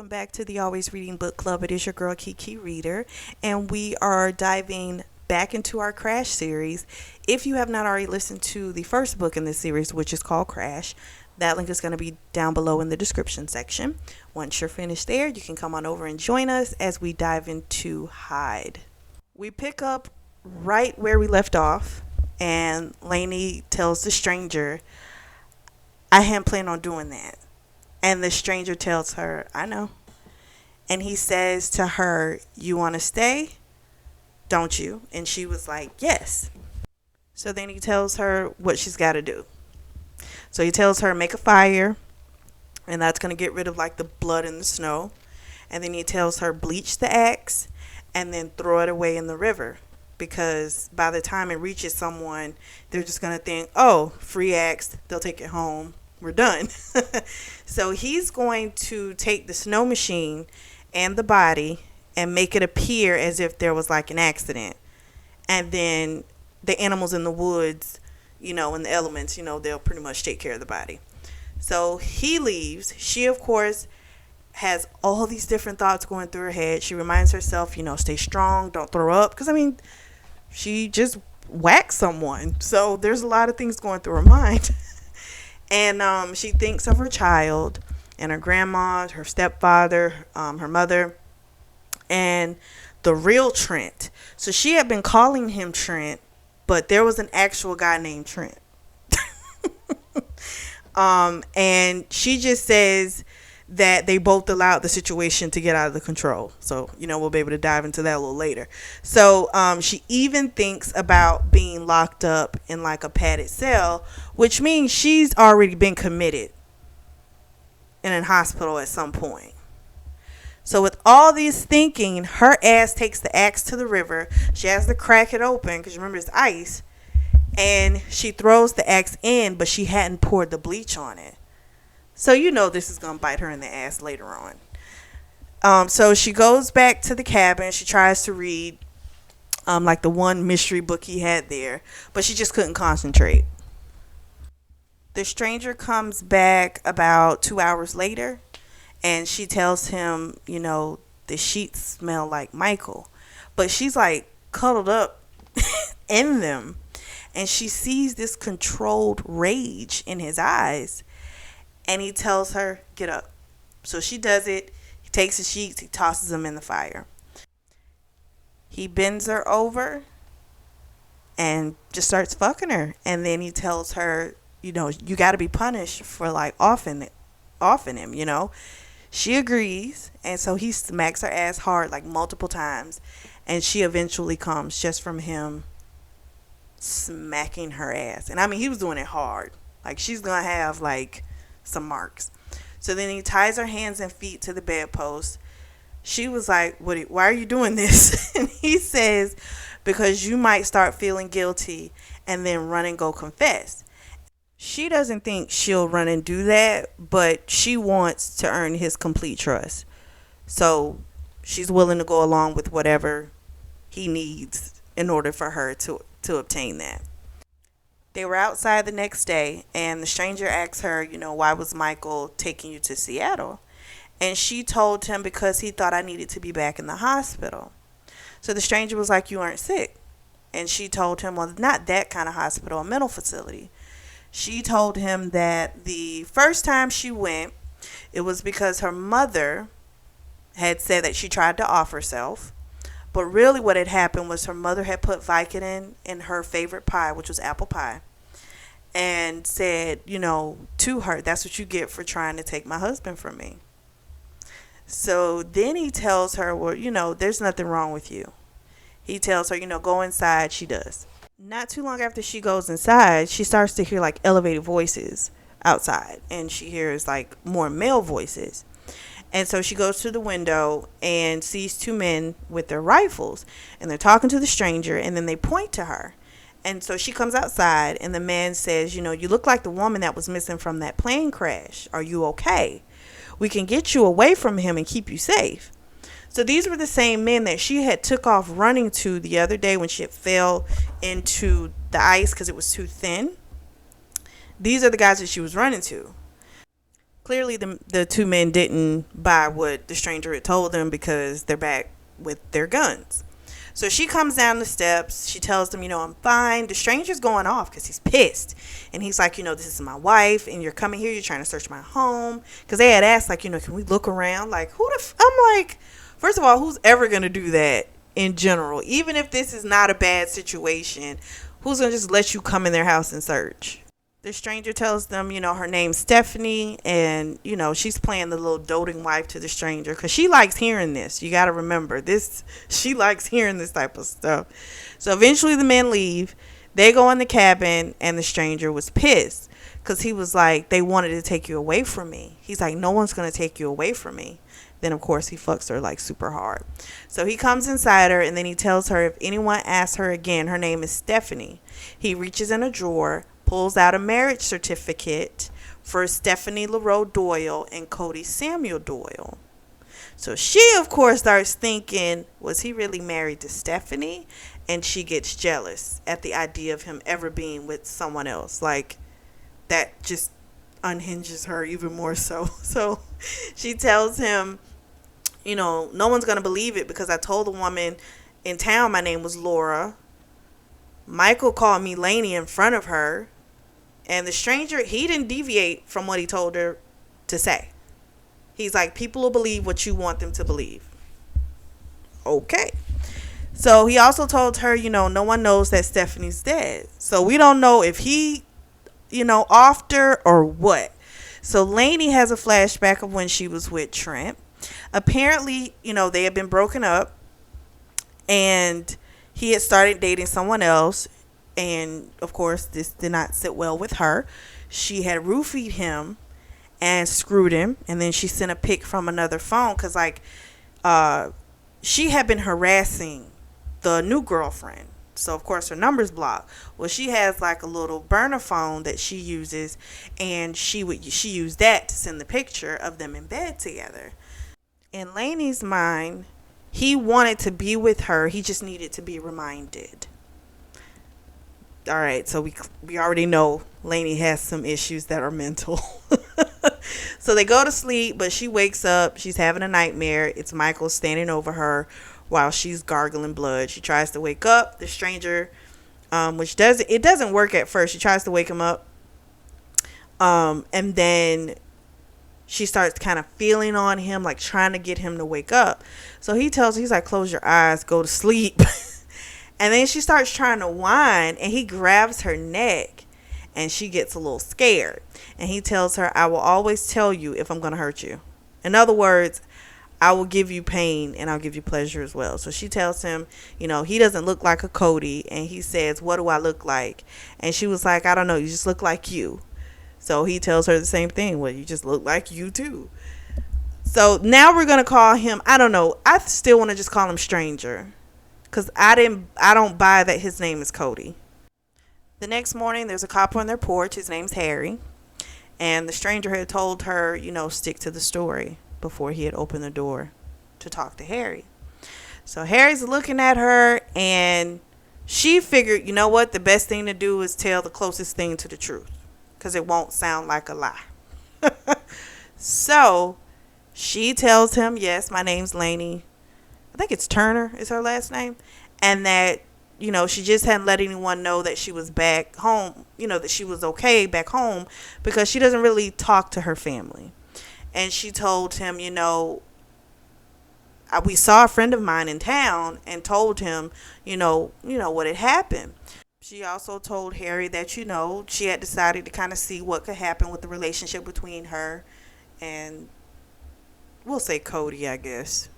Welcome back to the Always Reading Book Club. It is your girl Kiki Reader, and we are diving back into our Crash series. If you have not already listened to the first book in this series, which is called Crash, that link is going to be down below in the description section. Once you're finished there, you can come on over and join us as we dive into Hide. We pick up right where we left off, and Lainey tells the stranger, I hadn't planned on doing that. And the stranger tells her, I know. And he says to her, you want to stay? Don't you? And she was like, yes. So then he tells her what she's got to do. So he tells her, make a fire. And that's going to get rid of like the blood and the snow. And then he tells her, bleach the axe and then throw it away in the river. Because by the time it reaches someone, they're just going to think, oh, free axe. They'll take it home. We're done. So he's going to take the snow machine and the body and make it appear as if there was like an accident. And then the animals in the woods, and the elements, they'll pretty much take care of the body. So he leaves. She, of course, has all these different thoughts going through her head. She reminds herself, stay strong, don't throw up. Because, she just whacked someone. So there's a lot of things going through her mind. And she thinks of her child and her grandma, her stepfather, her mother, and the real Trent. So she had been calling him Trent, but there was an actual guy named Trent. And she just says that they both allowed the situation to get out of the control. So, we'll be able to dive into that a little later. So, she even thinks about being locked up in like a padded cell, which means she's already been committed in a hospital at some point. So with all this thinking, her ass takes the axe to the river. She has to crack it open because remember it's ice. And she throws the axe in, but she hadn't poured the bleach on it. So this is going to bite her in the ass later on. So she goes back to the cabin. She tries to read like the one mystery book he had there, but she just couldn't concentrate. The stranger comes back about 2 hours later, and she tells him, the sheets smell like Michael. But she's like cuddled up in them, and she sees this controlled rage in his eyes. And he tells her, get up. So she does it. He takes the sheets. He tosses them in the fire. He bends her over and just starts fucking her. And then he tells her, you got to be punished for like offing him. She agrees. And so he smacks her ass hard like multiple times. And she eventually comes just from him smacking her ass. And he was doing it hard. Like she's going to have like some marks. So then he ties her hands and feet to the bedpost. She was like, why are you doing this? And he says, because you might start feeling guilty and then run and go confess. She doesn't think she'll run and do that, but she wants to earn his complete trust. So she's willing to go along with whatever he needs in order for her to obtain that. They were outside the next day, and the stranger asked her, why was Michael taking you to Seattle? And she told him because he thought I needed to be back in the hospital. So the stranger was like, you aren't sick. And she told him, well, not that kind of hospital, a mental facility. She told him that the first time she went, it was because her mother had said that she tried to off herself. But really what had happened was her mother had put Vicodin in her favorite pie, which was apple pie, and said, to her, that's what you get for trying to take my husband from me. So then he tells her, well, there's nothing wrong with you. He tells her, go inside. She does. Not too long after she goes inside, she starts to hear like elevated voices outside, and she hears like more male voices. And so she goes to the window and sees two men with their rifles, and they're talking to the stranger, and then they point to her. And so she comes outside, and the man says, you look like the woman that was missing from that plane crash. Are you okay? We can get you away from him and keep you safe. So these were the same men that she had took off running to the other day when she had fell into the ice because it was too thin. These are the guys that she was running to. Clearly, the two men didn't buy what the stranger had told them because they're back with their guns. So she comes down the steps. She tells them, I'm fine. The stranger's going off because he's pissed. And he's like, this is my wife, and you're coming here. You're trying to search my home. Because they had asked, like, can we look around? Like, I'm like, first of all, who's ever going to do that in general? Even if this is not a bad situation, who's going to just let you come in their house and search? The stranger tells them, her name's Stephanie, and, she's playing the little doting wife to the stranger because she likes hearing this. You got to remember this. She likes hearing this type of stuff. So eventually the men leave. They go in the cabin, and the stranger was pissed because he was like, they wanted to take you away from me. He's like, no one's going to take you away from me. Then, of course, he fucks her like super hard. So he comes inside her, and then he tells her if anyone asks her again, her name is Stephanie. He reaches in a drawer, pulls out a marriage certificate for Stephanie LaRoe Doyle and Cody Samuel Doyle. So she, of course, starts thinking, was he really married to Stephanie? And she gets jealous at the idea of him ever being with someone else. Like, that just unhinges her even more so. So she tells him, no one's going to believe it because I told the woman in town my name was Laura. Michael called me Lainey in front of her. And the stranger, he didn't deviate from what he told her to say. He's like, people will believe what you want them to believe. Okay. So he also told her, no one knows that Stephanie's dead. So we don't know if he, offed her or what. So Lainey has a flashback of when she was with Trent. Apparently, they had been broken up. And he had started dating someone else. And, of course, this did not sit well with her. She had roofied him and screwed him. And then she sent a pic from another phone because, she had been harassing the new girlfriend. So, of course, her number's blocked. Well, she has, a little burner phone that she uses. And she used that to send the picture of them in bed together. In Lainey's mind, he wanted to be with her. He just needed to be reminded. All right, so we already know Lainey has some issues that are mental. So they go to sleep, but she wakes up. She's having a nightmare. It's Michael standing over her while she's gargling blood. She tries to wake up the stranger, which doesn't work at first. She tries to wake him up, and then she starts kind of feeling on him, like trying to get him to wake up. So he's like, close your eyes, go to sleep. And then she starts trying to whine, and he grabs her neck, and she gets a little scared. And he tells her, I will always tell you if I'm going to hurt you. In other words, I will give you pain, and I'll give you pleasure as well. So she tells him, he doesn't look like a Cody. And he says, what do I look like? And she was like, I don't know. You just look like you. So he tells her the same thing. Well, you just look like you too. So now we're going to call him, I don't know. I still want to just call him Stranger. Because I don't buy that his name is Cody. The next morning, there's a cop on their porch. His name's Harry. And the stranger had told her, stick to the story before he had opened the door to talk to Harry. So Harry's looking at her, and she figured, what? The best thing to do is tell the closest thing to the truth. Because it won't sound like a lie. So she tells him, yes, my name's Lainey. I think it's Turner is her last name. And that, she just hadn't let anyone know that she was back home, that she was okay back home because she doesn't really talk to her family. And she told him, we saw a friend of mine in town and told him, what had happened. She also told Harry that, she had decided to kind of see what could happen with the relationship between her and, we'll say Cody, I guess.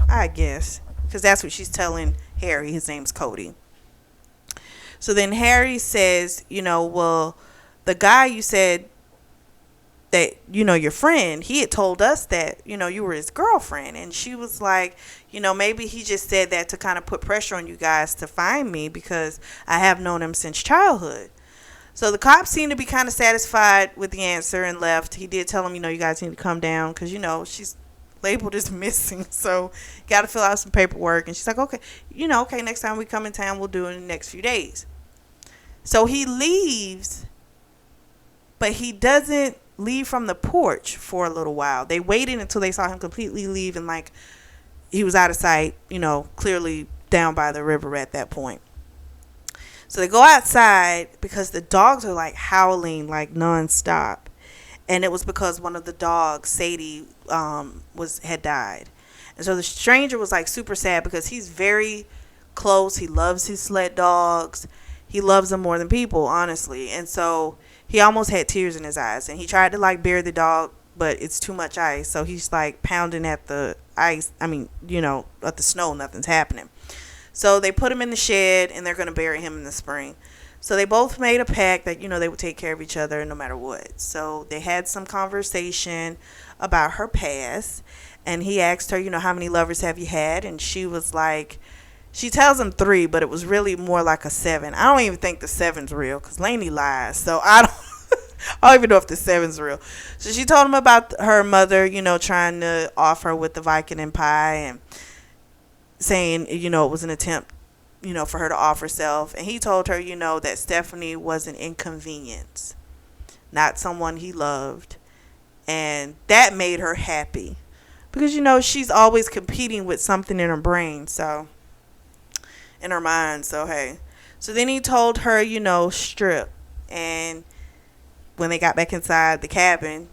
Because that's what she's telling Harry. His name's Cody. So then Harry says, well, the guy you said that, your friend, he had told us that, you were his girlfriend. And she was like, maybe he just said that to kind of put pressure on you guys to find me because I have known him since childhood. So the cops seemed to be kind of satisfied with the answer and left. He did tell him, you guys need to come down because, she's labeled as missing, so got to fill out some paperwork. And she's like, okay, okay, next time we come in town, we'll do it in the next few days. So he leaves, but he doesn't leave from the porch for a little while. They waited until they saw him completely leave, and like he was out of sight, clearly down by the river at that point. So they go outside because the dogs are like howling like nonstop, and it was because one of the dogs, Sadie, had died. And so the stranger was like super sad because he's very close. He loves his sled dogs. He loves them more than people, honestly. And so he almost had tears in his eyes, and he tried to like bury the dog, but it's too much ice. So he's like pounding at the ice. I mean, at the snow, nothing's happening. So they put him in the shed, and they're going to bury him in the spring. So they both made a pact that, they would take care of each other no matter what. So they had some conversation about her past, and he asked her, how many lovers have you had? And she was like, she tells him 3, but it was really more like a 7. I don't even think the 7's real because Lainey lies. So I don't even know if the 7's real. So she told him about her mother, trying to off her with the Vicodin pie and saying, it was an attempt, for her to off herself. And he told her, that Stephanie was an inconvenience, not someone he loved. And that made her happy because, she's always competing with something in her brain. So, in her mind. So, hey. So then he told her, strip. And when they got back inside the cabin,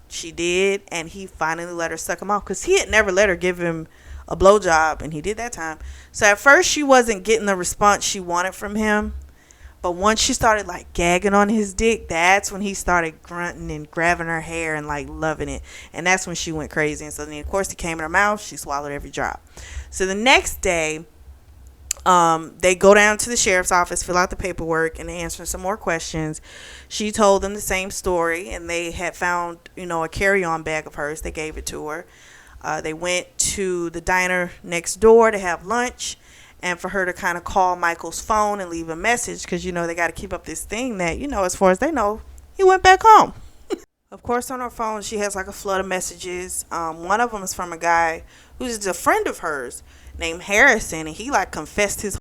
she did. And he finally let her suck him off because he had never let her give him a blowjob, and he did that time. So at first she wasn't getting the response she wanted from him, but once she started like gagging on his dick, that's when he started grunting and grabbing her hair and like loving it, and that's when she went crazy. And so then of course he came in her mouth, she swallowed every drop. So the next day they go down to the sheriff's office, fill out the paperwork, and they answer some more questions. She told them the same story, and they had found a carry-on bag of hers. They gave it to her. They went to the diner next door to have lunch, and for her to kind of call Michael's phone and leave a message because, they got to keep up this thing that, as far as they know, he went back home. Of course, on her phone, she has like a flood of messages. One of them is from a guy who's a friend of hers named Harrison, and he like confessed his